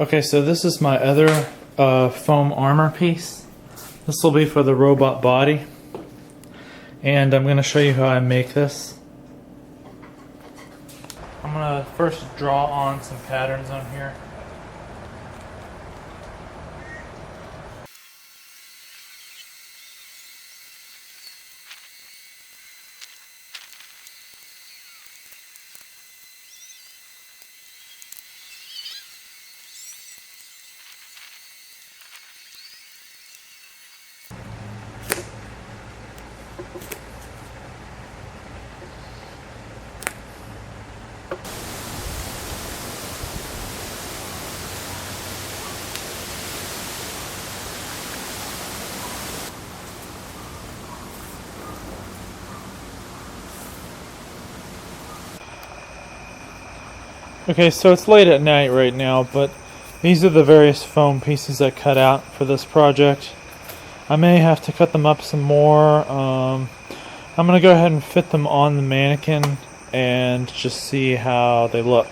Okay, so this is my other foam armor piece. This will be for the robot body. And I'm going to show you how I make this. I'm going to first draw on some patterns on here. Okay, so it's late at night right now, but these are the various foam pieces I cut out for this project. I may have to cut them up some more. I'm going to go ahead and fit them on the mannequin and just see how they look.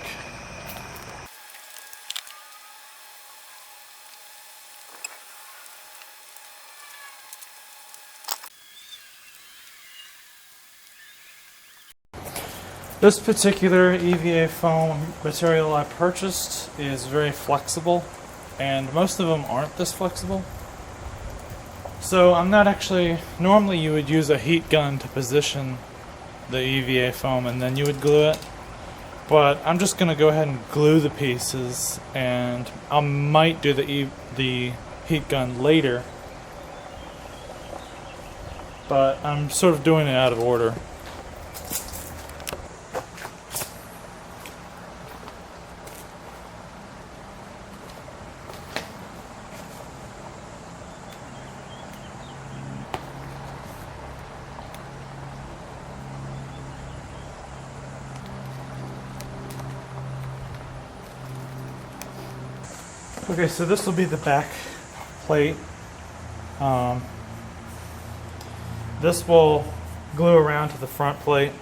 This particular EVA foam material I purchased is very flexible, and most of them aren't this flexible. So I'm not actually, normally you would use a heat gun to position the EVA foam and then you would glue it, but I'm just going to go ahead and glue the pieces, and I might do the heat gun later, but I'm sort of doing it out of order. Okay, so this will be the back plate. This will glue around to the front plate,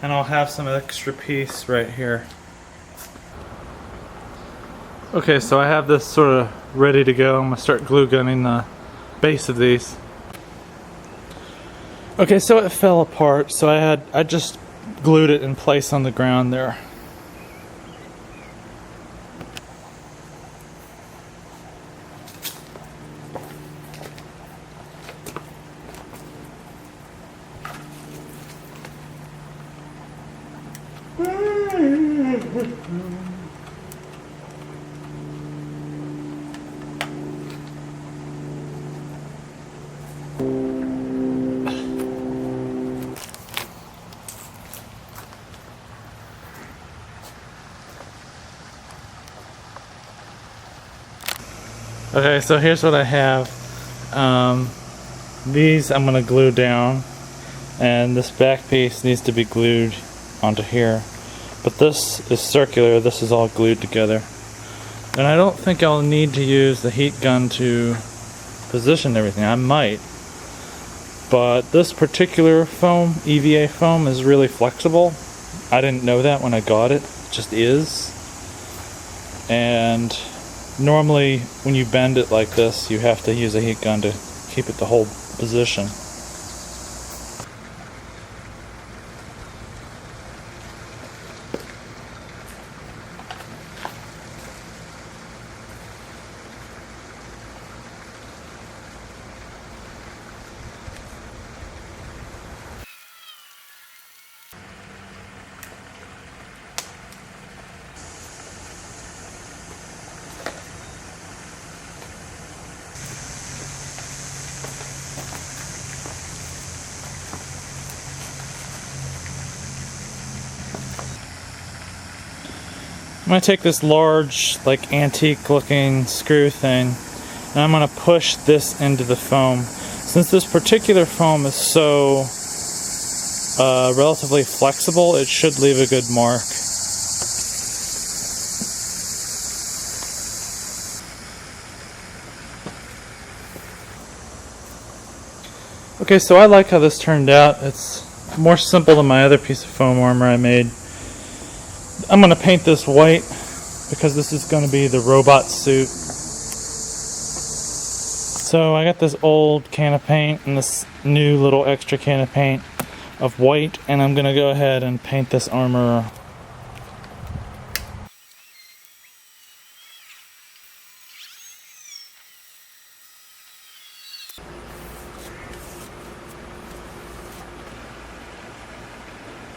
and I'll have some extra piece right here. Okay, so I have this sort of ready to go. I'm going to start glue gunning the base of these. Okay, so it fell apart, so I just glued it in place on the ground there. Okay, so here's what I have. These I'm going to glue down, and this back piece needs to be glued onto here. But this is circular, this is all glued together. And I don't think I'll need to use the heat gun to position everything. I might. But this particular foam, EVA foam, is really flexible. I didn't know that when I got it. It just is. And normally when you bend it like this, you have to use a heat gun to keep it to hold position. I'm going to take this large, like antique looking screw thing, and I'm going to push this into the foam. Since this particular foam is so relatively flexible, it should leave a good mark. Okay, so I like how this turned out. It's more simple than my other piece of foam armor I made. I'm going to paint this white because this is going to be the robot suit. So I got this old can of paint and this new little extra can of paint of white, and I'm going to go ahead and paint this armor.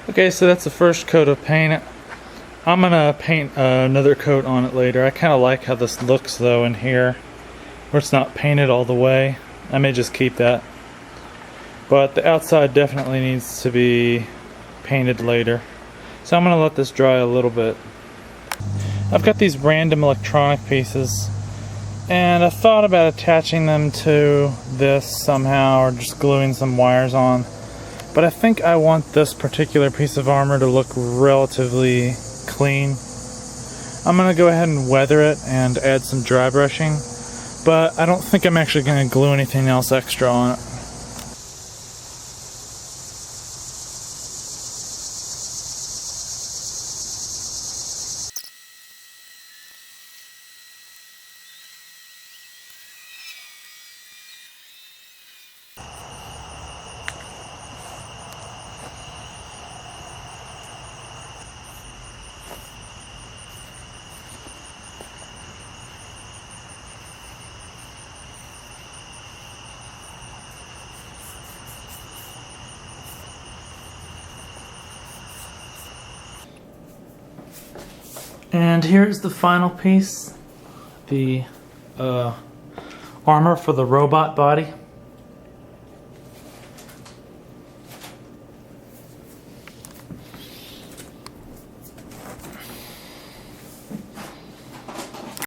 Okay, so that's the first coat of paint. I'm gonna paint another coat on it later. I kind of like how this looks though in here, where it's not painted all the way. I may just keep that. But the outside definitely needs to be painted later. So I'm gonna let this dry a little bit. I've got these random electronic pieces, and I thought about attaching them to this somehow, or just gluing some wires on. But I think I want this particular piece of armor to look relatively clean. I'm going to go ahead and weather it and add some dry brushing, but I don't think I'm actually going to glue anything else extra on it. And here's the final piece, the armor for the robot body.